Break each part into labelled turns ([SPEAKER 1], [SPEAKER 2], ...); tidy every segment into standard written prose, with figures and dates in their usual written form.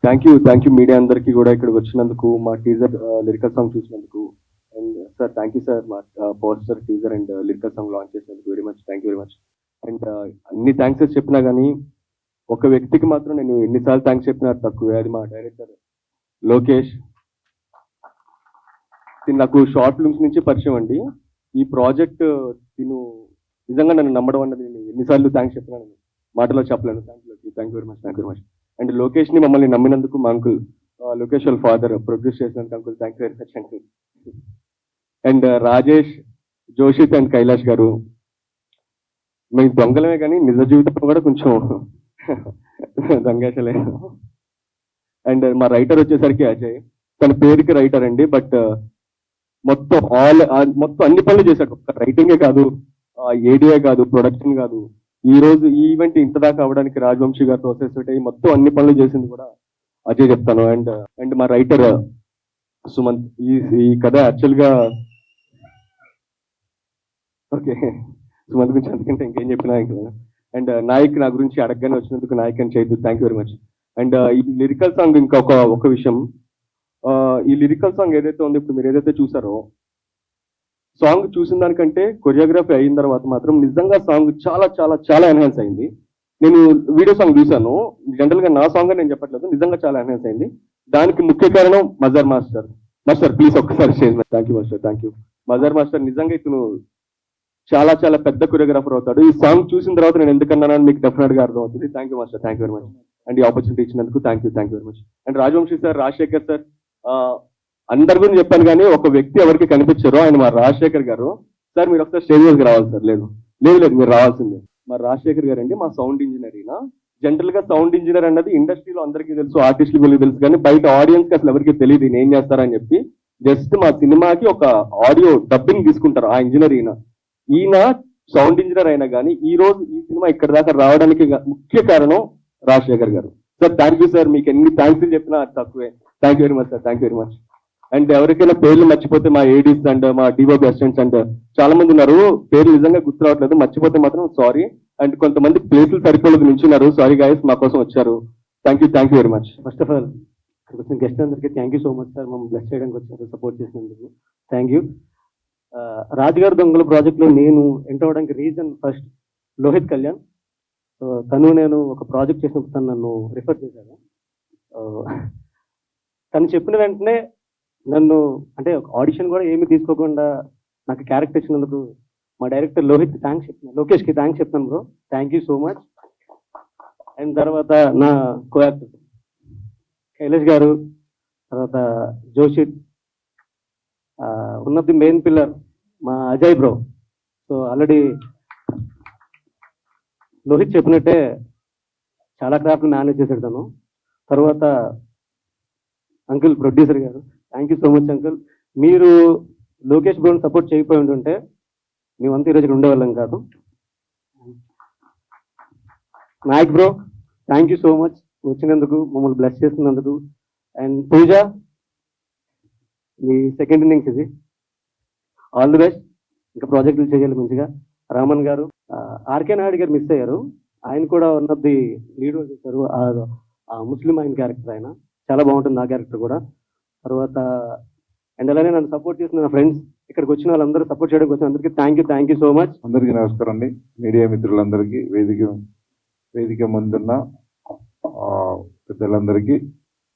[SPEAKER 1] Thank you media అందరికీ కూడా ఇక్కడికి వచ్చినందుకు, మా టీజర్ లిరికల్ సాంగ్ చూసినందుకు. And sir thank you sir, మా poster teaser and lyrical song launch చేసినందుకు very much, thank you very much. And అన్ని థ్యాంక్స్ చెప్పినా కానీ ఒక వ్యక్తికి మాత్రం నేను ఎన్నిసార్లు థ్యాంక్స్ చెప్పినా తక్కువే. అది మా డైరెక్టర్ లోకేష్. నాకు షార్ట్ ఫిల్మ్స్ నుంచి పరిచయం అండి. ఈ ప్రాజెక్ట్ తిను నిజంగా నన్ను నమ్మడం అన్నది నేను ఎన్నిసార్లు థ్యాంక్స్ చెప్పినాను మాటలో చెప్పలేను. Thank you very much, thank you very much. And లోకేష్ని మమ్మల్ని నమ్మినందుకు మా అంకుల్, లోకేష్ వాళ్ళ ఫాదర్ ప్రొడ్యూస్ చేసినందుకు uncle thank you very much uncle. And Rajesh, Joshith and Kailash garu, మేము దొంగలమే కానీ నిజ జీవితంలో కూడా కొంచెం దొంగేసలే. అండ్ మా రైటర్ వచ్చేసరికి అజయ్, తన పేరుకి రైటర్ అండి, బట్ మొత్తం అన్ని పనులు చేశాడు. ఒక్క రైటింగే కాదు, ఏడియా కాదు, ప్రొడక్షన్ కాదు. ఈ రోజు ఈ ఈవెంట్ ఇంత దాకా అవడానికి రాజవంశీ గారితో అసోసియేట్ మొత్తం అన్ని పనులు చేసింది కూడా అజయ్ చెప్తాను. అండ్ మా రైటర్ సుమంత్. ఈ కథ యాక్చువల్ గా ఓకే సుమంత్ గురించి అందుకంటే ఇంకేం చెప్పినా ఇంకా. అండ్ నాయక్ నా గురించి అడగగానే వచ్చినందుకు నాయక్ అని చేయదు, thank you very much. And ఈ లిరికల్ సాంగ్ ఒక విషయం, ఈ లిరికల్ సాంగ్ ఏదైతే ఉందో ఇప్పుడు మీరు ఏదైతే చూసారో, సాంగ్ చూసిన దానికంటే కొరియోగ్రఫీ అయిన తర్వాత మాత్రం నిజంగా సాంగ్ చాలా చాలా చాలా ఎన్హాన్స్ అయింది. నేను వీడియో సాంగ్ చూశాను, జనరల్ గా నా సాంగ్ అని నేను చెప్పట్లేదు, నిజంగా చాలా ఎన్హాన్స్ అయింది. దానికి ముఖ్య కారణం మజర్ మాస్టర్. మాస్టర్ ప్లీజ్ ఒక్కసారి చేయండి. Thank you master, thank you. మజర్ master నిజంగా ఇతను చాలా చాలా పెద్ద కొరియోగ్రాఫర్ అవుతాడు. ఈ సాంగ్ చూసిన తర్వాత నేను ఎందుకన్నానని మీకు డెఫినెట్ గా అర్థం అవుతుంది. Thank you master, thank you very much. And ఈ ఆపర్చునిటీ ఇచ్చినందుకు thank you very much. And Rajavamsi sir, Rajasekhar sir, అందరి గురించి చెప్పాను కానీ ఒక వ్యక్తి ఎవరికి కనిపించారో ఆయన మా రాజశేఖర్ గారు. సార్ మీరు ఒకసారి స్టేజ్ మీదకి రావాలి సార్. లేదు లేదు లేదు మీరు రావాల్సిందే. మా రాజశేఖర్ గారు అండి మా సౌండ్ ఇంజనీర్. ఈయన జనరల్ గా సౌండ్ ఇంజనీర్ అన్నది ఇండస్ట్రీలో అందరికీ తెలుసు, ఆర్టిస్టులకు తెలుసు, కానీ బయట ఆడియన్స్ కి అసలు ఎవరికి తెలియదు ఈయన ఏం చేస్తారని చెప్పి. జస్ట్ మా సినిమాకి ఒక ఆడియో డబ్బింగ్ తీసుకుంటారు ఆ ఇంజనీర్. ఈయన సౌండ్ ఇంజనీర్ అయినా కానీ ఈ రోజు ఈ సినిమా ఇక్కడ దాకా రావడానికి ముఖ్య కారణం రాజశేఖర్ గారు. సార్ థ్యాంక్ యూ సార్, మీకు ఎన్ని థ్యాంక్స్ చెప్పినా తక్కువే. Thank you very much sir, thank you very much. And ఎవరికైనా పేర్లు మర్చిపోతే మా ఏడీస్ అండ్ మా డిఓపి అసిస్టెంట్స్ అండ్ చాలా మంది ఉన్నారు, పేర్లు నిజంగా గుర్తు రావట్లేదు, మర్చిపోతే మాత్రం సారీ. అండ్ కొంతమంది ప్లేసులు సరిపోలేదు నించున్నారు, సారీ గాయస్, మా కోసం వచ్చారు. Thank you very much.
[SPEAKER 2] First of all వచ్చిన గెస్ట్ అందరికీ thank you so much sir, మమ్మల్ని బ్లెస్ చేయడానికి వచ్చారు, సపోర్ట్ చేసినందుకు థ్యాంక్ యూ. రాజుగారి దొంగల ప్రాజెక్ట్లో నేను ఎంటర్ అవడానికి reason first Lohith Kalyan. So తను నేను ఒక ప్రాజెక్ట్ చేసినప్పుడు తను నన్ను రిఫర్ చేశాను. తను చెప్పిన వెంటనే నన్ను అంటే ఒక ఆడిషన్ కూడా ఏమీ తీసుకోకుండా నాకు క్యారెక్టర్ ఇచ్చినందుకు మా డైరెక్టర్ లోకేష్కి థ్యాంక్స్ చెప్తాను bro, thank you so much. And తర్వాత నా కో యాక్టర్ కైలాష్ గారు, తర్వాత జోషిత్, ఉన్నది మెయిన్ పిల్లర్ మా Ajay bro. So already Lohith చెప్పినట్టే చాలా క్రాఫ్ట్ మేనేజ్ చేశాడు తను. తర్వాత అంకుల్ ప్రొడ్యూసర్ గారు, thank you so much uncle. మీరు లోకేష్ బ్రోని సపోర్ట్ చేయకపోయి ఉంటుంటే మేమంతా ఈరోజు ఇక్కడ ఉండేవాళ్ళం కాదు. Naik bro, thank you so much వచ్చినందుకు, మమ్మల్ని బ్లెస్ చేస్తున్నందుకు. అండ్ పూజ, మీ సెకండ్ ఇన్నింగ్స్ ఇది, ఆల్ ది బెస్ట్, ఇంకా ప్రాజెక్టులు చేయాలి మంచిగా. రామన్ గారు, ఆర్కే నాయుడు గారు మిస్ అయ్యారు, ఆయన కూడా one of the lead role చేశారు. ముస్లిం ఆయన క్యారెక్టర్, ఆయన చాలా బాగుంటుంది ఆ క్యారెక్టర్ కూడా. తర్వాత అండ్ అలానే నన్ను సపోర్ట్ చేసిన నా ఫ్రెండ్స్, ఇక్కడికి వచ్చిన వాళ్ళందరూ సపోర్ట్ చేయడానికి వచ్చిన అందరికీ థ్యాంక్ యూ సో మచ్.
[SPEAKER 3] అందరికీ నమస్కారం అండి. మీడియా మిత్రులందరికీ, వేదిక ముందున్న పెద్దలందరికీ,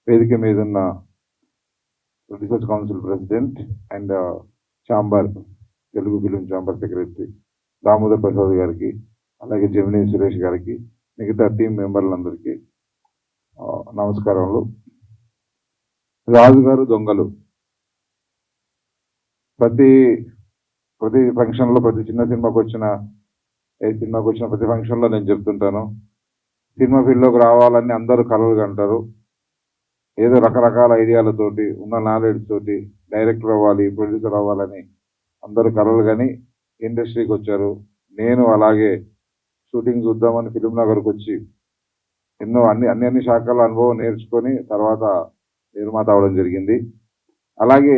[SPEAKER 3] వేదిక మీద ఉన్న research council president and chamber, Telugu film chamber secretary Damodar Prasad గారికి, అలాగే జమినీ సురేష్ గారికి, మిగతా టీం మెంబర్లందరికీ నమస్కారములు. రాజుగారు దొంగలు ప్రతి ఫంక్షన్లో, ప్రతి చిన్న సినిమాకి వచ్చిన ప్రతి ఫంక్షన్లో నేను చెప్తుంటాను, సినిమా ఫీల్డ్లోకి రావాలని అందరూ కలలు కంటారు. ఏదో రకరకాల ఐడియాలతోటి, ఉన్న నాలెడ్జ్ తోటి డైరెక్టర్ అవ్వాలి, ప్రొడ్యూసర్ అవ్వాలని అందరూ కలలు కానీ ఇండస్ట్రీకి వచ్చారు. నేను అలాగే షూటింగ్ చూద్దామని ఫిలిం నగర్కి వచ్చి ఎన్నో అన్ని శాఖల అనుభవం నేర్చుకొని తర్వాత నిర్మాత అవ్వడం జరిగింది. అలాగే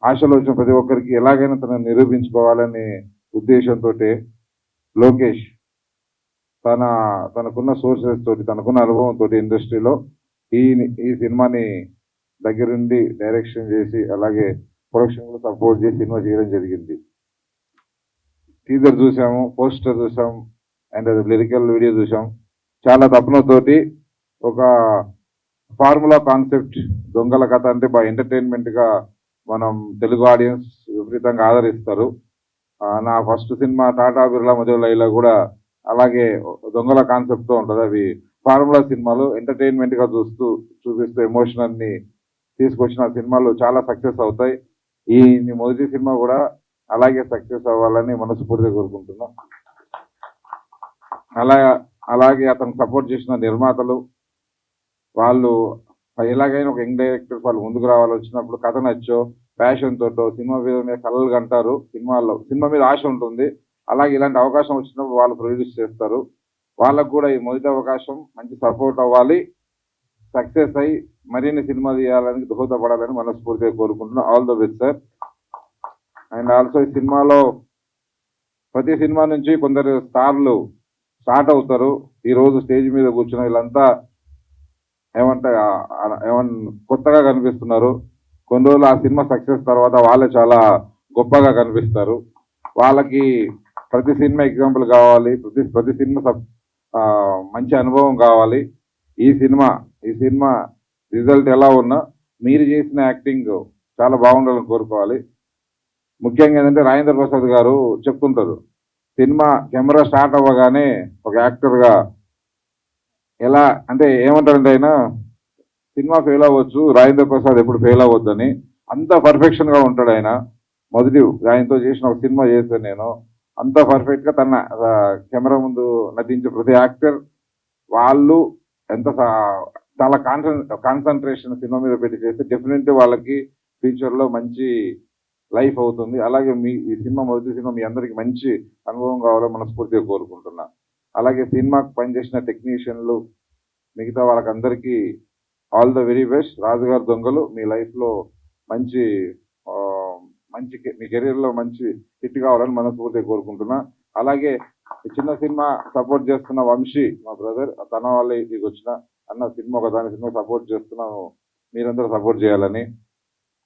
[SPEAKER 3] ఆశలో వచ్చిన ప్రతి ఒక్కరికి ఎలాగైనా తనను నిరూపించుకోవాలనే ఉద్దేశంతో లోకేష్ తనకున్న సోర్సెస్ తోటి, తనకున్న అనుభవంతో ఇండస్ట్రీలో ఈ ఈ సినిమాని దగ్గరుండి డైరెక్షన్ చేసి అలాగే ప్రొడక్షన్ కూడా సపోర్ట్ చేసి సినిమా చేయడం జరిగింది. టీజర్ చూసాము, పోస్టర్ చూసాం, అండ్ లిరికల్ వీడియో చూసాం. చాలా తపనతోటి ఒక ఫార్ములా కాన్సెప్ట్ దొంగల కథ అంటే బాగా ఎంటర్టైన్మెంట్గా మనం తెలుగు ఆడియన్స్ విపరీతంగా ఆదరిస్తారు. నా ఫస్ట్ సినిమా టాటా బిర్లా మజోలైలో కూడా అలాగే దొంగల కాన్సెప్ట్తో ఉంటుంది. అవి ఫార్ములా సినిమాలు ఎంటర్టైన్మెంట్గా చూపిస్తూ ఎమోషనల్ని తీసుకొచ్చిన సినిమాలు చాలా సక్సెస్ అవుతాయి. ఈ మొదటి సినిమా కూడా అలాగే సక్సెస్ అవ్వాలని మనస్ఫూర్తిగా కోరుకుంటున్నాం. అలాగే అతను సపోర్ట్ చేసిన నిర్మాతలు వాళ్ళు ఎలాగైనా ఒక యంగ్ డైరెక్టర్స్ వాళ్ళు ముందుకు రావాలి, వచ్చినప్పుడు కథ నచ్చో ప్యాషన్ తోటో సినిమా మీద కలలు కంటారు. సినిమా మీద ఆశ ఉంటుంది. అలాగే ఇలాంటి అవకాశం వచ్చినప్పుడు వాళ్ళు ప్రొడ్యూస్ చేస్తారు. వాళ్ళకు కూడా ఈ మొదటి అవకాశం మంచి సపోర్ట్ అవ్వాలి, సక్సెస్ అయ్యి మరిన్ని సినిమా తీయాలని దోహదపడాలని మనస్ఫూర్తిగా కోరుకుంటున్నాం. All the best sir. And also ఈ సినిమాలో ప్రతి సినిమా నుంచి కొందరు స్టార్లు స్టార్ట్ అవుతారు. ఈరోజు స్టేజ్ మీద కూర్చున్న వీళ్ళంతా కొత్తగా కనిపిస్తున్నారు. కొన్ని రోజులు ఆ సినిమా సక్సెస్ తర్వాత వాళ్ళే చాలా గొప్పగా కనిపిస్తారు. వాళ్ళకి ప్రతి సినిమా ఎగ్జాంపుల్ కావాలి, ప్రతి సినిమా మంచి అనుభవం కావాలి. ఈ సినిమా రిజల్ట్ ఎలా ఉన్నా మీరు చేసిన యాక్టింగ్ చాలా బాగుండాలని కోరుకోవాలి. ముఖ్యంగా ఏంటంటే రాజేంద్ర ప్రసాద్ గారు చెప్తుంటారు, సినిమా కెమెరా స్టార్ట్ అవ్వగానే ఒక యాక్టర్గా ఎలా అంటే ఏమంటారంటే ఆయన సినిమా ఫెయిల్ అవ్వచ్చు, రాజేంద్ర ప్రసాద్ ఎప్పుడు ఫెయిల్ అవ్వద్దని అంత పర్ఫెక్షన్గా ఉంటాడు ఆయన. ఆయనతో చేసిన ఒక సినిమా చేశాను నేను. అంత పర్ఫెక్ట్గా తన కెమెరా ముందు నటించే ప్రతి యాక్టర్ వాళ్ళు ఎంత చాలా కాన్సన్ట్రేషన్ సినిమా మీద పెట్టి చేస్తే డెఫినెట్లీ వాళ్ళకి ఫ్యూచర్లో మంచి లైఫ్ అవుతుంది. అలాగే ఈ సినిమా మొదటి సినిమా మీ అందరికీ మంచి అనుభవం కావాలని మనస్ఫూర్తిగా కోరుకుంటున్నా. అలాగే సినిమాకి పనిచేసిన టెక్నీషియన్లు మిగతా వాళ్ళకందరికీ ఆల్ ద వెరీ బెస్ట్. రాజుగారి దొంగలు మీ లైఫ్లో మంచి మీ కెరీర్లో మంచి హిట్ కావాలని మనస్ఫూర్తిగా కోరుకుంటున్నా. అలాగే చిన్న సినిమా సపోర్ట్ చేస్తున్న వంశీ మా బ్రదర్, తన వాళ్ళ ఇంటికి వచ్చిన అన్న సినిమా సినిమా సపోర్ట్ చేస్తున్నాను, మీరందరూ సపోర్ట్ చేయాలని.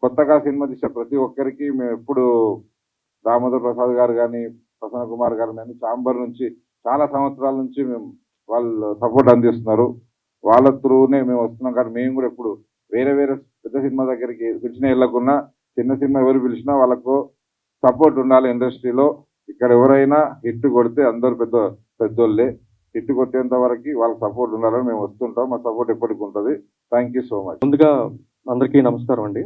[SPEAKER 3] కొత్తగా సినిమా తీసే ప్రతి ఒక్కరికి మేము ఎప్పుడు దామోదర్ ప్రసాద్ గారు కానీ ప్రసన్న కుమార్ గారు కానీ చాంబర్ నుంచి చాలా సంవత్సరాల నుంచి వాళ్ళు సపోర్ట్ అందిస్తున్నారు. వాళ్ళ త్రూనే మేము వస్తున్నాం. కానీ మేము కూడా ఎప్పుడు వేరే పెద్ద సినిమా దగ్గరికి పిలిచిన వెళ్ళకున్నా చిన్న సినిమా ఎవరు పిలిచినా వాళ్ళకు సపోర్ట్ ఉండాలి ఇండస్ట్రీలో. ఇక్కడ ఎవరైనా హిట్ కొడితే అందరూ పెద్దోళ్ళే. హిట్ కొట్టేంత వరకు వాళ్ళకి సపోర్ట్ ఉండాలని మేము వస్తుంటాం. మా సపోర్ట్ ఎప్పటికి ఉంటుంది. Thank you so much.
[SPEAKER 1] ముందుగా అందరికీ నమస్కారం అండి.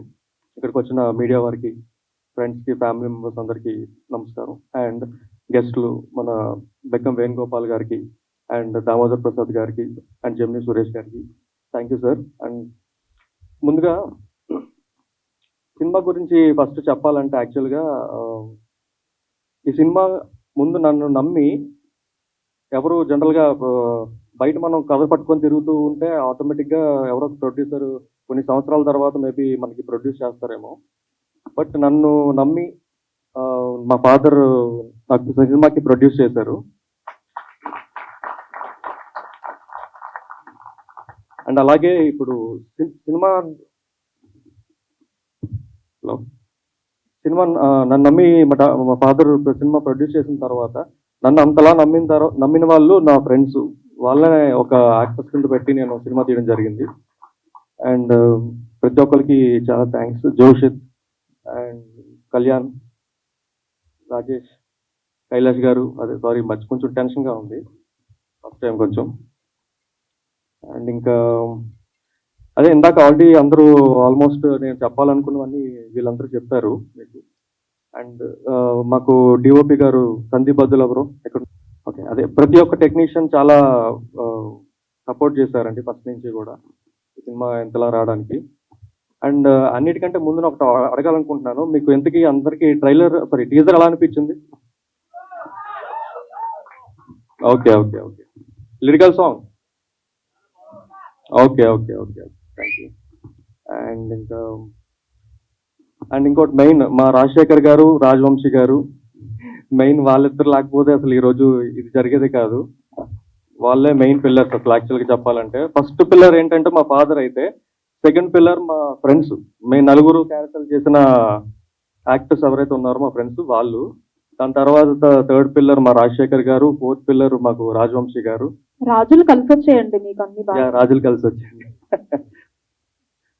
[SPEAKER 1] ఇక్కడికి వచ్చిన మీడియా వారికి, ఫ్రెండ్స్కి, ఫ్యామిలీ మెంబర్స్ అందరికీ నమస్కారం. అండ్ గెస్టులు మన బెక్కం వేణుగోపాల్ గారికి అండ్ దామోదర్ ప్రసాద్ గారికి అండ్ జెమిని సురేష్ గారికి థ్యాంక్ యూ సార్. అండ్ ముందుగా సినిమా గురించి ఫస్ట్ చెప్పాలంటే యాక్చువల్గా ఈ సినిమా ముందు నన్ను నమ్మి ఎవరు జనరల్గా బయట మనం కథ పట్టుకొని తిరుగుతూ ఉంటే ఆటోమేటిక్గా ఎవరో ప్రొడ్యూసర్ కొన్ని సంవత్సరాల తర్వాత మేబీ మనకి ప్రొడ్యూస్ చేస్తారేమో. బట్ నన్ను నమ్మి మా ఫాదర్ నాకు సినిమాకి ప్రొడ్యూస్ చేశారు. అండ్ అలాగే ఇప్పుడు సినిమా నన్ను నమ్మి మా ఫాదర్ సినిమా ప్రొడ్యూస్ చేసిన తర్వాత నన్ను అంతలా నమ్మిన వాళ్ళు నా ఫ్రెండ్స్. వాళ్ళనే ఒక యాక్టర్స్ కింద పెట్టి నేను సినిమా తీయడం జరిగింది. అండ్ ప్రతి ఒక్కరికి చాలా థ్యాంక్స్. జోషిత్ అండ్ కళ్యాణ్, రాజేష్, కైలాష్ గారు, అదే సారీ కొంచెం టెన్షన్గా ఉంది ఫస్ట్ టైం కొంచెం. అండ్ ఇంకా అదే ఇందాక ఆల్రెడీ అందరూ ఆల్మోస్ట్ నేను చెప్పాలనుకున్నవన్నీ వీళ్ళందరూ చెప్పారు మీకు. అండ్ మాకు డిఓపి గారు సందీప్ బద్దుల ఎవరు ఎక్కడ ఓకే అదే ప్రతి ఒక్క టెక్నీషియన్ చాలా సపోర్ట్ చేశారండి ఫస్ట్ నుంచి కూడా ఈ సినిమా ఎంతలా రావడానికి. అండ్ అన్నిటికంటే ముందు ఒకటి అడగాలనుకుంటున్నాను, మీకు ఎంతకీ అందరికీ టీజర్ ఎలా అనిపించింది? Okay okay okay lyrical song okay okay okay thank you. And ఇంకోటి మెయిన్ మా రాజశేఖర్ గారు, రాజవంశీ గారు మెయిన్ వాళ్ళిద్దరు లేకపోతే అసలు ఈరోజు ఇది జరిగేది కాదు. వాళ్ళే మెయిన్ పిల్లర్స్ అసలు యాక్చువల్గా చెప్పాలంటే. ఫస్ట్ పిల్లర్ ఏంటంటే మా ఫాదర్ అయితే, సెకండ్ పిల్లర్ మా ఫ్రెండ్స్. మేము నలుగురు క్యారెక్టర్లు చేసిన యాక్టర్స్ ఎవరైతే ఉన్నారో మా ఫ్రెండ్స్ వాళ్ళు. దాని తర్వాత థర్డ్ పిల్లర్ మా రాజశేఖర్ గారు, ఫోర్త్ పిల్లర్ మాకు రాజవంశీ గారు.
[SPEAKER 4] రాజులు కలిసి వచ్చేయండి మీకు అన్ని బాగా.
[SPEAKER 1] రాజులు కలిసి వచ్చింది.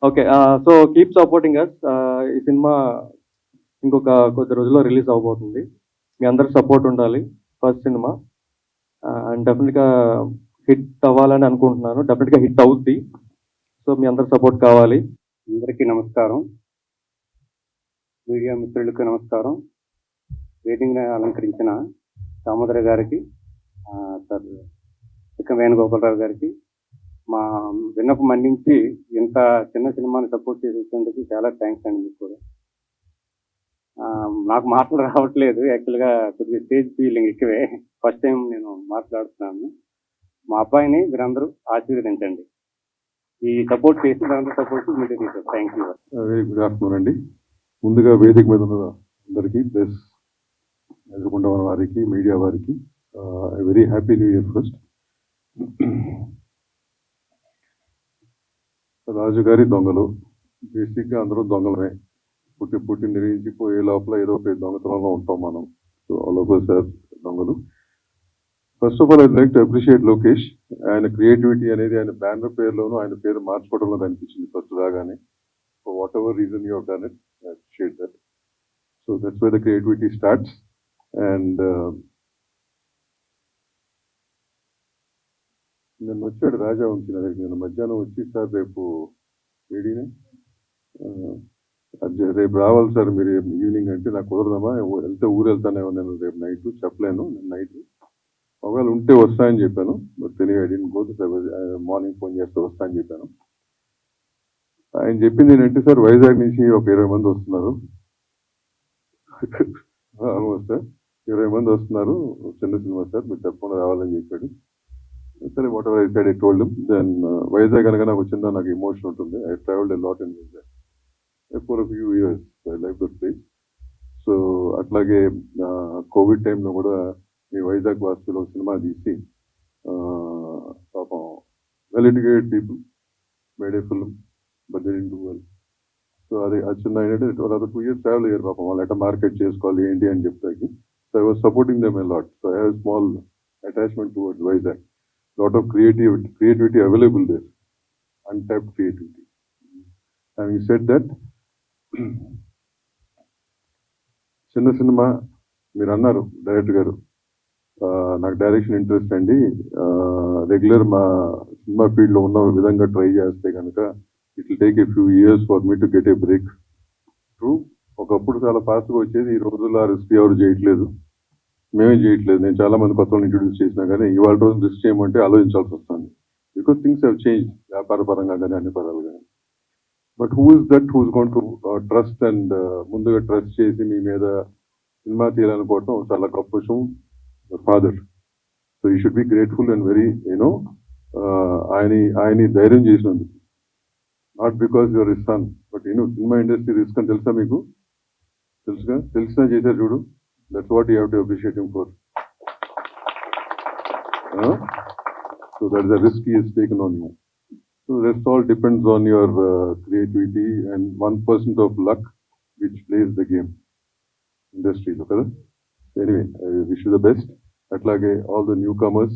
[SPEAKER 1] Okay, so keep supporting us. ఈ సినిమా ఇంకొక కొద్ది రోజుల్లో రిలీజ్ అవబోతుంది. మీ అందరి సపోర్ట్ ఉండాలి. ఫస్ట్ సినిమా అండ్ డెఫినెట్గా హిట్ అవ్వాలని అనుకుంటున్నాను. డెఫినెట్గా హిట్ అవుద్ది. సో మీ అందరి సపోర్ట్ కావాలి.
[SPEAKER 2] అందరికీ నమస్కారం, మీడియా మిత్రులకు నమస్కారం. వేదికను అలంకరించిన దామోదర గారికి, సార్ చిక్క వేణుగోపాలరావు గారికి, మా విన్నపం మన్నించి ఇంత చిన్న సినిమాని సపోర్ట్ చేసేందుకు చాలా థ్యాంక్స్ అండి. మీకు కూడా నాకు మాటలు రావట్లేదు, యాక్చువల్గా కొద్దిగా స్టేజ్ ఫీలింగ్ ఎక్కువే. ఫస్ట్ టైం నేను మాట్లాడుతున్నాను. మా అబ్బాయిని మీరందరూ ఆశీర్వదించండి. ఈ సపోర్ట్ చేసి దాంట్లో సపోర్ట్ మీరు తీసుకోండి. Thank you.
[SPEAKER 5] Very good afternoon అండి. ముందుగా వేదిక మీద ఉన్న అందరికీ, ప్లస్ ఎదుర్కొండ వారికి, మీడియా వారికి very happy new year first. రాజుగారి దొంగలు, బేసిక్గా అందరూ దొంగలమే. పుట్టి నిర్వహించిపోయే లోపల ఏదో ఒక దొంగతనంలో ఉంటాం మనం. So all of us are దొంగలు. First of all I'd like to appreciate Lokesh. ఆయన క్రియేటివిటీ అనేది ఆయన బ్యానర్ పేరులోనూ ఆయన పేరు మార్చుకోవడంలో కనిపించింది ఫస్ట్ రాగానే. For whatever reason you have done it, I appreciate that. So that's where the creativity starts. And నేను వచ్చాడు రాజా వంశీ నా దగ్గర. నేను మధ్యాహ్నం వచ్చి, సార్ రేపు ఏడీనే రేపు రావాలి సార్ మీరు ఈవినింగ్ అంటే, నాకు కుదరదమ్మా, వెళ్తే ఊరు వెళ్తానేమో నేను రేపు నైట్, చెప్పలేను నేను నైట్, ఒకవేళ ఉంటే వస్తాయని చెప్పాను. బట్ తెలియ మార్నింగ్ ఫోన్ చేస్తే వస్తా అని చెప్పాను. ఆయన చెప్పింది ఏంటంటే, సార్ వైజాగ్ నుంచి ఒక 20 మంది వస్తున్నారు, ఆల్మోస్ట్ 20 మంది వస్తున్నారు, చిన్న సినిమా సార్, మీరు తప్పకుండా రావాలని చెప్పాడు. సరే, whatever I said I told him. Then Vizag అనగా నాకు చిన్న నాకు ఎమోషన్ ఉంటుంది. I travelled a lot in Vizag for a few years. I like that place. So అట్లాగే కోవిడ్ టైంలో కూడా ఈ వైజాగ్ వాసులో సినిమా తీసి పాపం well educated people made a film, but they didn't do well. So అది చిన్న ఏంటంటే 2 years ట్రావెల్ అయ్యారు పాపం. వాళ్ళు ఎట్లా మార్కెట్ చేసుకోవాలి ఏంటి అని చెప్తాకి. So I was supporting them a lot. So I have small attachment towards Vizag. Lot of creativity available there, untapped creativity. Having said that, చిన్న సినిమా మీరు అన్నారు డైరెక్టర్ గారు, నాకు డైరెక్షన్ ఇంట్రెస్ట్ అండి. రెగ్యులర్ మా సినిమా ఫీల్డ్లో ఉన్న విధంగా ట్రై చేస్తే కనుక it will take a few years for me to get a break. True, ఒకప్పుడు చాలా ఫాస్ట్గా వచ్చేది. ఈ రోజుల్లో ఆ రిస్క్ ఎవరు చేయట్లేదు, మేమే చేయట్లేదు. నేను చాలా మంది కొత్త వాళ్ళని ఇంట్రొడ్యూస్ చేసినా కానీ ఇవాళ రోజు రిస్క్ చేయమంటే ఆలోచించాల్సి వస్తుంది. బికాస్ థింగ్స్ హ్యావ్ చేంజ్, వ్యాపార పరంగా కానీ అన్ని పరాలు కానీ. But who is that who's going to trust and ముందుగా ట్రస్ట్ చేసి మీ మీద సినిమా తీయాలనుకోవటం చాలా గొప్ప విషయం. Father, so you should be grateful and very ఆయన ధైర్యం చేసినందుకు. Not because your is son, but cinema industry risk అని తెలుసా మీకు? తెలిసినా చేశారు చూడు. That's what you have to appreciate him for. So that is a risk he has taken on you. So rest all depends on your creativity and 1% of luck which plays the game industry. Look at that. Anyway, I wish you the best. Atlage all the newcomers,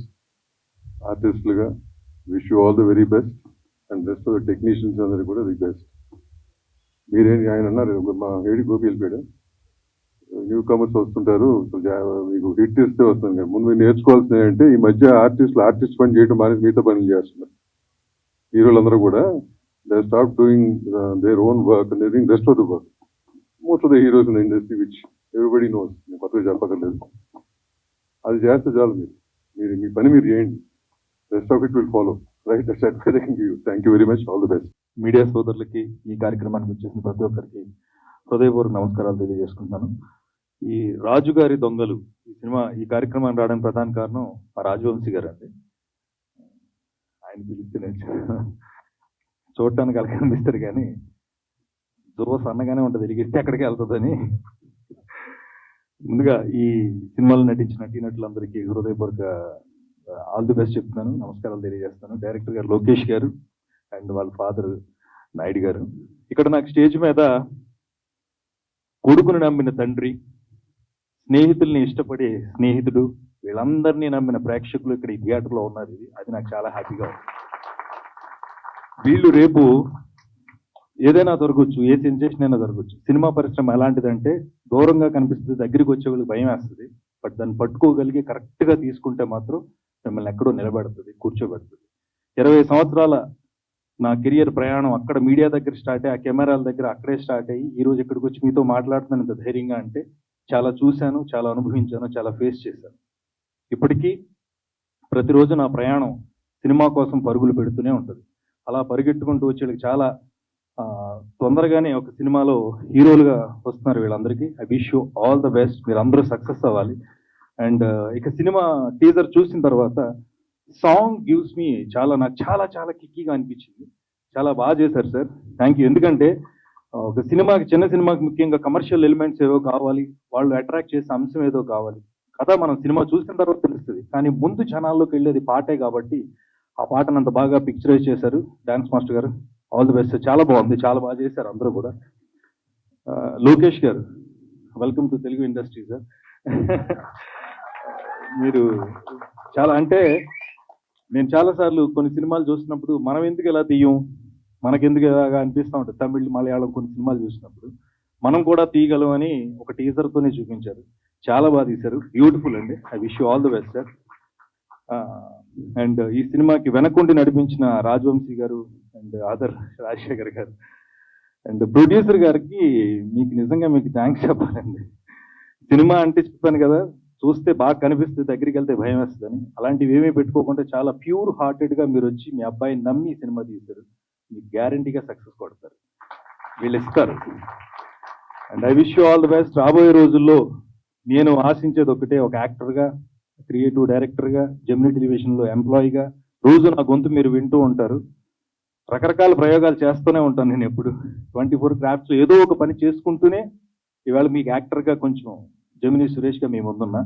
[SPEAKER 5] artists laga, wish you all the very best, and rest of the technicians andaru kuda the best. Meere ayana annaru ma hedi gopi elpeda. New comers వస్తుంటారు, మీకు hit ఇస్తే వస్తుంది కానీ ముందు మీరు నేర్చుకోవాల్సింది ఏంటంటే, ఈ మధ్య ఆర్టిస్ట్ పని చేయడం మానేసి మిగతా పనులు చేస్తున్నారు. హీరోలందరూ కూడా they stop doing their own work and they doing rest of the work. Most of the heroes in the industry which everybody knows, నేను కొత్తగా చెప్పక్కర్లేదు. అది చేస్తే చాలు. మీరు మీ పని మీరు చేయండి, rest of it will follow. Right, thank you very much, all the best.
[SPEAKER 6] Media సోదరులకి, ఈ కార్యక్రమానికి వచ్చేసిన ప్రతి ఒక్కరికి హృదయపూర్వక నమస్కారాలు తెలియజేసుకుంటున్నాను. ఈ రాజుగారి దొంగలు ఈ కార్యక్రమాన్ని రావడానికి ప్రధాన కారణం మా రాజవంశీ గారు అండి. ఆయన పిలిస్తే చూడటానికి అలా కనిపిస్తారు కానీ దుర్వ సన్నగానే ఉంటుంది, ఎలిగిస్తే ఎక్కడికి వెళ్తుందని. ముందుగా ఈ సినిమాలో నటించిన నటీనటులందరికీ హృదయపూర్వక ఆల్ ది బెస్ట్ చెప్తున్నాను, నమస్కారాలు తెలియజేస్తాను. డైరెక్టర్ గారు లోకేష్ గారు అండ్ వాళ్ళ ఫాదర్ నాయుడు గారు. ఇక్కడ నాకు స్టేజ్ మీద కొడుకును నమ్మిన తండ్రి, స్నేహితుల్ని ఇష్టపడే స్నేహితుడు, వీళ్ళందరినీ నమ్మిన ప్రేక్షకులు ఇక్కడ ఈ థియేటర్లో ఉన్నారు. అది నాకు చాలా హ్యాపీగా ఉంది. వీళ్ళు రేపు ఏదైనా దొరకవచ్చు, ఏ సెన్సేషన్ అయినా దొరకవచ్చు. సినిమా పరిశ్రమ ఎలాంటిదంటే దూరంగా కనిపిస్తుంది, దగ్గరికి వచ్చే వాళ్ళకి భయం వేస్తుంది. బట్ దాన్ని పట్టుకోగలిగి కరెక్ట్గా తీసుకుంటే మాత్రం మిమ్మల్ని ఎక్కడో నిలబెడుతుంది, కూర్చోబెడుతుంది. 20 సంవత్సరాల నా కెరియర్ ప్రయాణం అక్కడ మీడియా దగ్గర స్టార్ట్ అయ్యి, ఆ కెమెరాల దగ్గర అక్కడే స్టార్ట్ అయ్యి ఈ రోజు ఇక్కడికి వచ్చి మీతో మాట్లాడుతున్నాను ఇంత ధైర్యంగా అంటే చాలా చూశాను, చాలా అనుభవించాను, చాలా ఫేస్ చేశాను. ఇప్పటికీ ప్రతిరోజు నా ప్రయాణం సినిమా కోసం పరుగులు పెడుతూనే ఉంటుంది. అలా పరిగెట్టుకుంటూ వచ్చేళ్ళకి చాలా తొందరగానే ఒక సినిమాలో హీరోలుగా వస్తున్నారు వీళ్ళందరికీ. I wish you all the best, మీరు అందరూ సక్సెస్ అవ్వాలి. అండ్ ఇక సినిమా టీజర్ చూసిన తర్వాత సాంగ్ గివ్స్ మీ నాకు చాలా చాలా కిక్కీగా అనిపించింది. చాలా బాగా చేశారు సార్, థ్యాంక్ యూ. ఎందుకంటే ఒక సినిమాకి, చిన్న సినిమాకి ముఖ్యంగా కమర్షియల్ ఎలిమెంట్స్ ఏవో కావాలి, వాళ్ళు అట్రాక్ట్ చేసే అంశం ఏదో కావాలి. కథ మనం సినిమా చూసిన తర్వాత తెలుస్తుంది, కానీ ముందు జనాల్లోకి వెళ్ళేది పాటే కాబట్టి ఆ పాటను అంత బాగా పిక్చరైజ్ చేశారు డాన్స్ మాస్టర్ గారు. ఆల్ ది బెస్ట్, చాలా బాగుంది, చాలా బాగా చేశారు అందరూ కూడా. లోకేష్ గారు, welcome to Telugu industry sir. మీరు చాలా అంటే నేను చాలాసార్లు కొన్ని సినిమాలు చూసినప్పుడు మనం ఎందుకు ఎలా తీయం, మనకెందుకు ఎలాగా అనిపిస్తూ ఉంటుంది. తమిళ్, మలయాళం కొన్ని సినిమాలు చూసినప్పుడు మనం కూడా తీయగలం అని ఒక టీజర్తోనే చూపించారు. చాలా బాగా తీశారు, బ్యూటిఫుల్ అండి. I wish you all the best sir. And ఈ సినిమాకి వెనకుండి నడిపించిన రాజవంశీ గారు అండ్ ఆదర్ రాజశేఖర్ గారు అండ్ ప్రొడ్యూసర్ గారికి నిజంగా మీకు థ్యాంక్స్ చెప్పాలండి. సినిమా అంటే చెప్పాను కదా, చూస్తే బాగా కనిపిస్తుంది, దగ్గరికి వెళ్తే భయం వేస్తుందని. అలాంటివి ఏమీ పెట్టుకోకుండా చాలా ప్యూర్ హార్టెడ్గా మీరు వచ్చి మీ అబ్బాయిని నమ్మి సినిమా తీశారు. మీకు గ్యారంటీగా సక్సెస్ కొడతారు, వీళ్ళు ఇస్తారు. And I wish you all the best. రాబోయే రోజుల్లో నేను ఆశించేది ఒకటే, ఒక యాక్టర్గా, క్రియేటివ్ డైరెక్టర్గా, జెమినీ టెలివిజన్లో ఎంప్లాయీగా రోజు నా గొంతు మీరు వింటూ ఉంటారు. రకరకాల ప్రయోగాలు చేస్తూనే ఉంటాను నేను ఎప్పుడు. 24 క్రాఫ్ట్స్ ఏదో ఒక పని చేసుకుంటూనే ఇవాళ మీకు యాక్టర్గా కొంచెం జెమినీ సురేష్గా మేము ముందున్నా.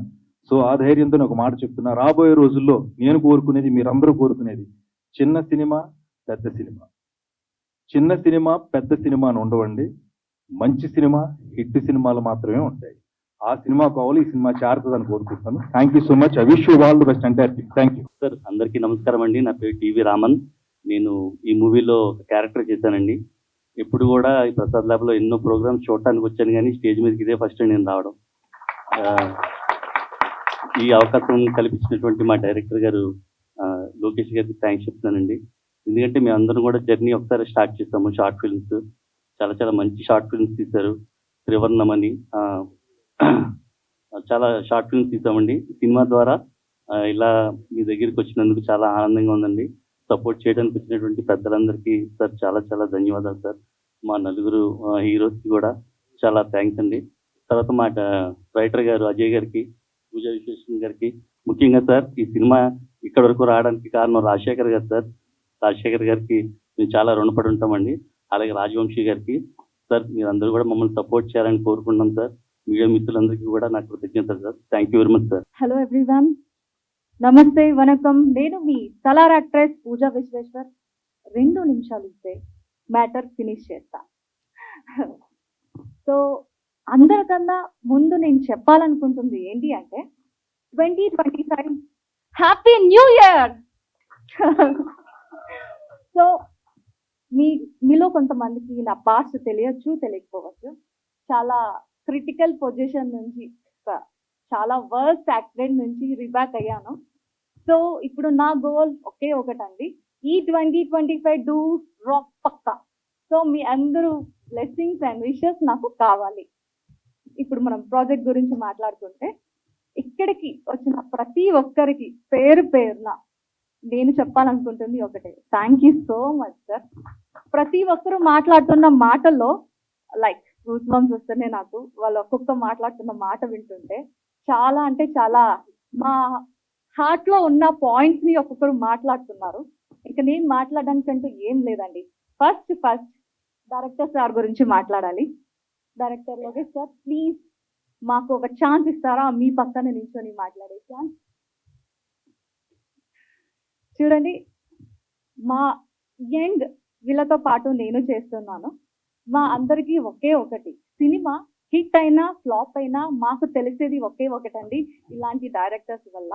[SPEAKER 6] సో ఆ ధైర్యంతో ఒక మాట చెప్తున్నా, రాబోయే రోజుల్లో నేను కోరుకునేది, మీరందరూ కోరుకునేది, చిన్న సినిమా పెద్ద సినిమా. చిన్న సినిమా పెద్ద సినిమా అని ఉండవండి, మంచి సినిమా హిట్ సినిమాలు మాత్రమే ఉంటాయి. ఆ సినిమా కావాలి, ఈ సినిమా చేరుతుందని కోరుకుంటున్నాను. Thank you so much. I wish you all the best entire team. Thank you
[SPEAKER 7] sir. అందరికీ నమస్కారం అండి. నా పేరు టీవీ రామన్. నేను ఈ మూవీలో ఒక క్యారెక్టర్ చేశానండి. ఎప్పుడు కూడా ఈ ప్రసాద్ ల్యాబ్లో ఎన్నో ప్రోగ్రామ్స్ చూడటానికి వచ్చాను, కానీ స్టేజ్ మీదకి ఇదే ఫస్ట్ నేను రావడం. ఈ అవకాశం కల్పించినటువంటి మా డైరెక్టర్ గారు లోకేష్ గారికి థ్యాంక్స్ చెప్తున్నానండి. ఎందుకంటే మేము అందరం కూడా జర్నీ ఒకసారి స్టార్ట్ చేస్తాము. షార్ట్ ఫిల్మ్స్, చాలా చాలా మంచి షార్ట్ ఫిల్మ్స్ తీశారు. త్రివర్ణమని చాలా షార్ట్ ఫిల్మ్స్ తీసామండి. సినిమా ద్వారా ఇలా మీ దగ్గరికి వచ్చినందుకు చాలా ఆనందంగా ఉందండి. సపోర్ట్ చేయడానికి వచ్చినటువంటి పెద్దలందరికీ సార్ చాలా చాలా ధన్యవాదాలు సార్. మా నలుగురు హీరోస్కి కూడా చాలా థ్యాంక్స్ అండి. తర్వాత మా రైటర్ గారు అజయ్ గారికి, పూజా విశ్వేశ్వరన్ గారికి ముఖ్యంగా సార్, ఈ సినిమా ఇక్కడ వరకు రావడానికి కారణం రాజశేఖర్ గారు సార్. రాజశేఖర్ గారికి మేము చాలా రుణపడి ఉంటామండి. అలాగే రాజవంశీ గారికి. సార్ మీరందరూ కూడా మమ్మల్ని సపోర్ట్ చేయాలని కోరుకుంటున్నాం సార్. మీడియా మిత్రులందరికీ కూడా నాకు కృతజ్ఞతలు sir. Thank you very much sir.
[SPEAKER 4] Hello everyone, నమస్తే, వనకం. నేను మీ సలార్ యాక్ట్రెస్ పూజా విశ్వేశ్వర్. 2 నిమిషాలు ఇస్తే మ్యాటర్ ఫినిష్ చేస్తా. సో అందరికన్నా ముందు నేను చెప్పాలనుకుంటుంది ఏంటి అంటే 2025 హ్యాపీ న్యూ ఇయర్. సో మీలో కొంతమందికి నా పాస్ట్ తెలియచ్చు, తెలియకపోవచ్చు. చాలా క్రిటికల్ పొజిషన్ నుంచి, చాలా వర్స్ట్ యాక్సిడెంట్ నుంచి రిబ్యాక్ అయ్యాను. సో ఇప్పుడు నా గోల్ ఒకే ఒకటండి, ఈ 2025 డూ రాక్ పక్కా. సో మీ అందరూ బ్లెస్సింగ్స్ అండ్ విషెస్ నాకు కావాలి. ఇప్పుడు మనం ప్రాజెక్ట్ గురించి మాట్లాడుకుంటే, ఇక్కడికి వచ్చిన ప్రతి ఒక్కరికి పేరు పేరున నేను చెప్పాలనుకుంటుంది ఒకటే, thank you so much sir. ప్రతి ఒక్కరూ మాట్లాడుతున్న మాటల్లో లైక్ గూస్ బంప్స్ వస్తున్నాయి నాకు. వాళ్ళు ఒక్కొక్క మాట్లాడుతున్న మాట వింటుంటే చాలా అంటే చాలా మా హార్ట్ లో ఉన్న పాయింట్స్ ని ఒక్కొక్కరు మాట్లాడుతున్నారు. ఇంకా నేను మాట్లాడడానికంటూ ఏం లేదండి. ఫస్ట్ డైరెక్టర్ సార్ గురించి మాట్లాడాలి. డైరెక్టర్ లోకేష్ సార్, ప్లీజ్ మాకు ఒక ఛాన్స్ ఇస్తారా, మీ పక్కన నిల్చొని మాట్లాడే ఛాన్స్. చూడండి, మా యంగ్ వీళ్ళతో పాటు నేను చేస్తున్నాను. మా అందరికీ ఒకే ఒకటి, సినిమా హిట్ అయినా ఫ్లాప్ అయినా మాకు తెలిసేది ఒకే ఒకటండి, ఇలాంటి డైరెక్టర్స్ వల్ల.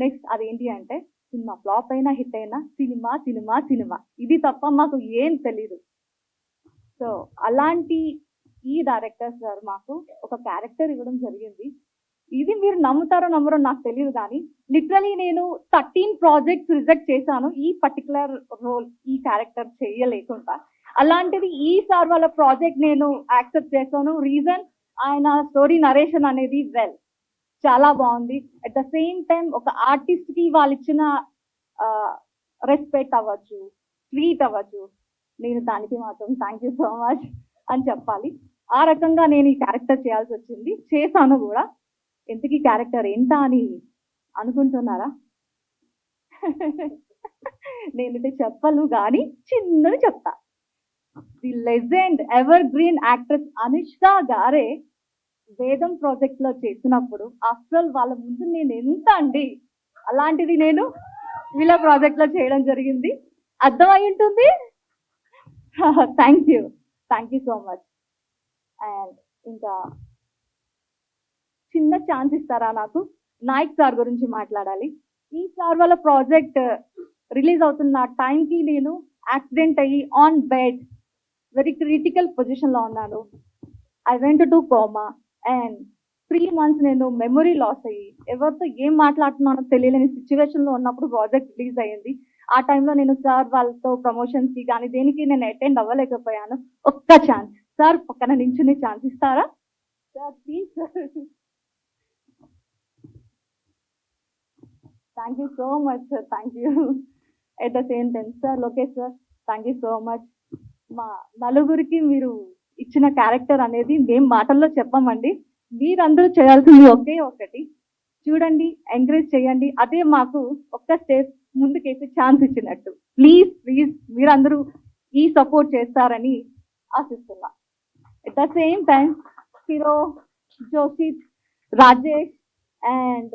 [SPEAKER 4] నెక్స్ట్ అదేంటి అంటే, సినిమా ఫ్లాప్ అయినా హిట్ అయినా సినిమా సినిమా సినిమా, ఇది తప్ప మాకు ఏం తెలీదు. సో అలాంటి ఈ డైరెక్టర్ సార్ మాకు ఒక క్యారెక్టర్ ఇవ్వడం జరిగింది. ఇది మీరు నమ్ముతారో నమ్మరో నాకు తెలియదు, కానీ లిటరలీ నేను 13 ప్రాజెక్ట్స్ రిజెక్ట్ చేశాను ఈ పర్టికులర్ రోల్, ఈ క్యారెక్టర్ చేయలేకుండా. అలాంటిది ఈ సార్ వాళ్ళ ప్రాజెక్ట్ నేను యాక్సెప్ట్ చేశాను. రీజన్, ఆయన స్టోరీ నరేషన్ అనేది చాలా బాగుంది. అట్ ద సేమ్ టైం ఒక ఆర్టిస్ట్ కి వాళ్ళు ఇచ్చిన రెస్పెక్ట్ అవ్వచ్చు, ట్రీట్ అవ్వచ్చు, నేను దానికి మాత్రం థ్యాంక్ యూ సో మచ్ అని చెప్పాలి. ఆ రకంగా నేను ఈ క్యారెక్టర్ చేయాల్సి వచ్చింది, చేశాను కూడా. ఎందుకు ఈ క్యారెక్టర్ ఏంటా అని అనుకుంటున్నారా? నేనైతే చెప్పను, కానీ చిన్నది చెప్తా. The legend ever green actress Anushka గారే వేదం ప్రాజెక్ట్ లో చేసినప్పుడు అసలు వాళ్ళ ముందు నేను ఎంత అండి, అలాంటిది నేను వీళ్ళ ప్రాజెక్ట్ లో చేయడం జరిగింది. అర్థమై ఉంటుంది. Thank you so much. And ఇంకా చిన్న ఛాన్స్ ఇస్తారా నాకు? నాయక్ సార్ గురించి మాట్లాడాలి. ఈ సార్ వాళ్ళ ప్రాజెక్ట్ రిలీజ్ అవుతున్న టైంకి నేను యాక్సిడెంట్ అయ్యి ఆన్ బెడ్, వెరీ క్రిటికల్ పొజిషన్లో ఉన్నాను. I went to coma and 3 months నేను మెమొరీ లాస్ అయ్యి ఎవరితో ఏం మాట్లాడుతున్నానో తెలియలేని సిచ్యువేషన్లో ఉన్నప్పుడు ప్రాజెక్ట్ రిలీజ్ అయ్యింది. ఆ టైంలో నేను సార్ వాళ్ళతో ప్రమోషన్స్కి కానీ దేనికి నేను అటెండ్ అవ్వలేకపోయాను. ఒక్క ఛాన్స్ సార్ పక్కన నించుని ఛాన్స్ ఇస్తారా sir, please sir. Thank you so much sir, thank you. At the same time sir Lokesh sir, thank you so much. మా నలుగురికి మీరు ఇచ్చిన క్యారెక్టర్ అనేది మేము మాటల్లో చెప్పమండి, మీరందరూ చేయాల్సింది ఒకే ఒకటి, చూడండి, ఎంకరేజ్ చేయండి. అదే మాకు ఒక్క స్టెప్ ముందుకేసి ఛాన్స్ ఇచ్చినట్టు. ప్లీజ్ మీరందరూ ఈ సపోర్ట్ చేస్తారని ఆశిస్తున్నా. At the same time hero Joshith, Rajesh and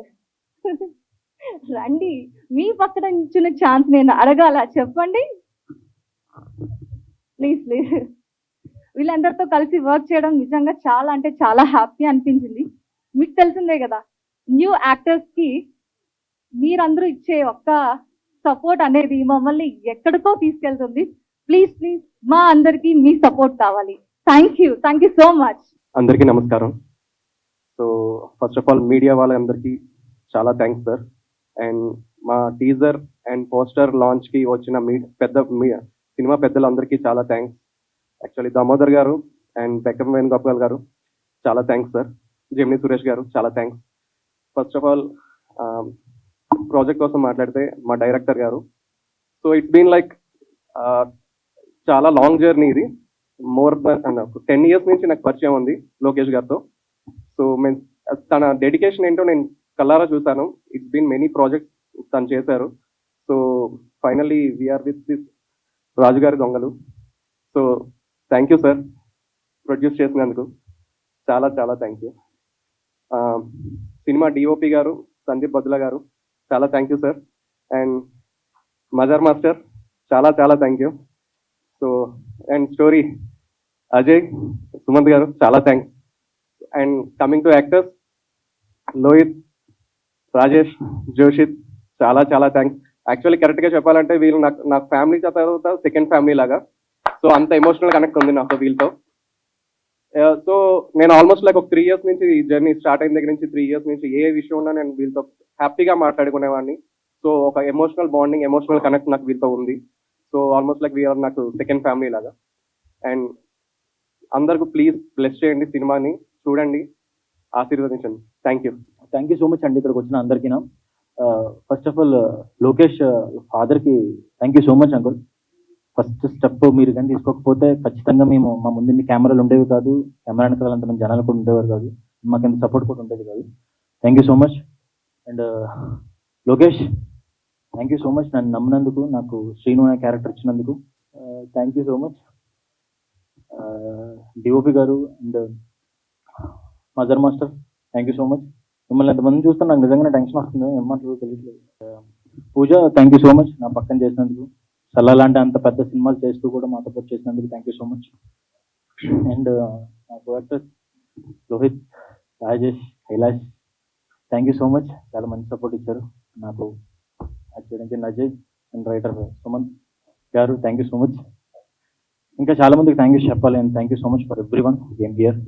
[SPEAKER 4] రండి, మీ పక్కన ఇచ్చిన ఛాన్స్ నేను అడగాల, చెప్పండి ప్లీజ్. వీళ్ళందరితో కలిసి వర్క్ చేయడం నిజంగా చాలా అంటే చాలా హ్యాపీ అనిపించింది. మీకు తెలిసిందే కదా, న్యూ యాక్టర్స్ కి మీరందరూ ఇచ్చే ఒక్క సపోర్ట్ అనేది మమ్మల్ని ఎక్కడికో తీసుకెళ్తుంది. ప్లీజ్ మా అందరికీ మీ సపోర్ట్ కావాలి. Thank you so much.
[SPEAKER 1] అందరికీ నమస్కారం. So first of all media వాళ్ళందరికీ చాలా థ్యాంక్స్ సార్. అండ్ మా టీజర్ అండ్ పోస్టర్ లాంచ్కి వచ్చిన సినిమా పెద్దలందరికీ చాలా థ్యాంక్స్. యాక్చువల్లీ దామోదర్ గారు అండ్ బెక్కం వేణుగోపాల్ గారు చాలా థ్యాంక్స్ సార్. జెమిని సురేష్ గారు చాలా thanks. First of all project కోసం మాట్లాడితే మా డైరెక్టర్ గారు. సో ఇట్స్ బీన్ లైక్ చాలా లాంగ్ జర్నీ ఇది. మోర్ దెన్ 10 years నుంచి నాకు పరిచయం ఉంది లోకేష్ గారితో. సో తన డెడికేషన్ ఏంటో నేను కల్లారా చూశాను. ఇట్స్ బీన్ మెనీ ప్రాజెక్ట్స్ తను చేశారు. So finally we're with this Rajugari Dongalu. So thank you sir, produce చేసినందుకు చాలా థ్యాంక్ యూ. సినిమా డిఓపి గారు సందీప్ బద్దుల గారు చాలా thank you sir. And Mazhar master చాలా thank you. So and story Ajay Sumanth garu చాలా thanks. And coming to actors, Lohith, Rajesh, Joshith చాలా thanks. Actually కరెక్ట్గా చెప్పాలంటే వీళ్ళు నాకు ఫ్యామిలీ తర్వాత సెకండ్ ఫ్యామిలీ లాగా. సో అంత ఎమోషనల్ కనెక్ట్ ఉంది నాకు వీళ్ళతో. సో నేను ఆల్మోస్ట్ లైక్ ఒక 3 years నుంచి ఈ జర్నీ స్టార్ట్ అయిన దగ్గర నుంచి 3 years నుంచి ఏ విషయం ఉన్నా నేను వీళ్ళతో హ్యాపీగా మాట్లాడుకునేవాడిని. సో ఒక ఎమోషనల్ బాండింగ్, ఎమోషనల్ కనెక్ట్ నాకు వీళ్ళతో ఉంది. సో ఆల్మోస్ట్ లైక్ వీఆర్ నాకు సెకండ్ ఫ్యామిలీ లాగా. అండ్ అందరికీ ప్లీజ్ బ్లెస్ చేయండి, సినిమాని చూడండి, ఆశీర్వదించండి. థ్యాంక్ యూ
[SPEAKER 6] సో మచ్ అండి ఇక్కడికి వచ్చిన అందరికీ. ఫస్ట్ ఆఫ్ ఆల్ లోకేష్ ఫాదర్కి thank you so much uncle. First step మీరు కానీ తీసుకోకపోతే ఖచ్చితంగా మేము మా ముందు కెమెరాలు ఉండేవి కాదు, కెమెరా వెనకాల అంతమంది జనాలు కూడా ఉండేవారు కాదు, మాకు ఎంత సపోర్ట్ కూడా ఉండేది కాదు. Thank you so much. And Lokesh thank you so much, నన్ను నమ్మినందుకు, నాకు శ్రీను అనే క్యారెక్టర్ ఇచ్చినందుకు thank you so much. DOP garu and Mazhar master thank you so much. మిమ్మల్ని ఎంతమంది చూస్తే నాకు నిజంగానే టెన్షన్ వస్తుంది, ఏం మాట్లాడో తెలియట్లేదు.
[SPEAKER 8] పూజ థ్యాంక్ యూ సో మచ్ నా పక్కన చేసినందుకు. సల్లా లాంటి అంత పెద్ద సినిమాలు చేస్తూ కూడా మా సపోర్ట్ చేసినందుకు thank you so much. And నా coactor Lohith, Rajesh, Kailash thank you so much. చాలా మంచి సపోర్ట్ ఇచ్చారు నాకు యాక్ట్ చేయడానికి. అజయ్ అండ్ రైటర్ సుమంత్ గారు థ్యాంక్ యూ సో మచ్. ఇంకా చాలా మందికి థ్యాంక్ యూ చెప్పాలి. And thank you so much for every one game here.